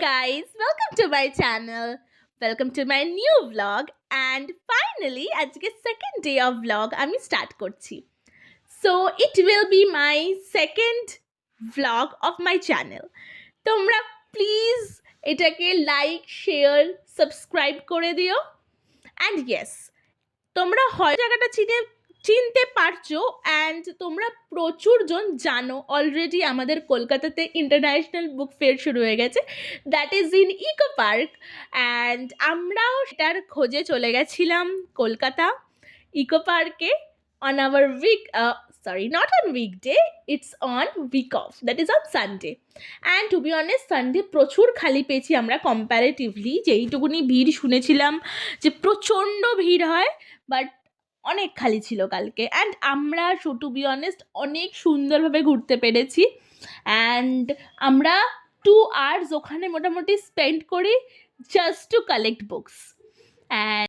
guys, welcome to my channel. Welcome to my new vlog and finally আজকে second day of vlog আমি start করছি. So it will be my second vlog of my channel. তোমরা please এটাকে like, share, subscribe করে দিও and yes, তোমরা হয় জায়গাটা চিনতে পারছো অ্যান্ড তোমরা প্রচুর জন জানো অলরেডি আমাদের কলকাতাতে ইন্টারন্যাশনাল বুক ফেয়ার শুরু হয়ে গেছে, that is in eco park. And আমরাও সেটার খোঁজে চলে গেছিলাম কলকাতা ইকো পার্কে on our not on weekday, it's on week off, that is on Sunday. And to be honest, Sunday প্রচুর খালি পেয়েছি আমরা কম্প্যারেটিভলি, যেইটুকুনি ভিড় শুনেছিলাম যে প্রচণ্ড ভিড় হয়, বাট অনেক খালি ছিল কালকে। অ্যান্ড আমরা টু বি অনেস্ট অনেক সুন্দরভাবে ঘুরতে পেরেছি। অ্যান্ড আমরা 2 hours ওখানে মোটামুটি স্পেন্ড করি just to collect books. And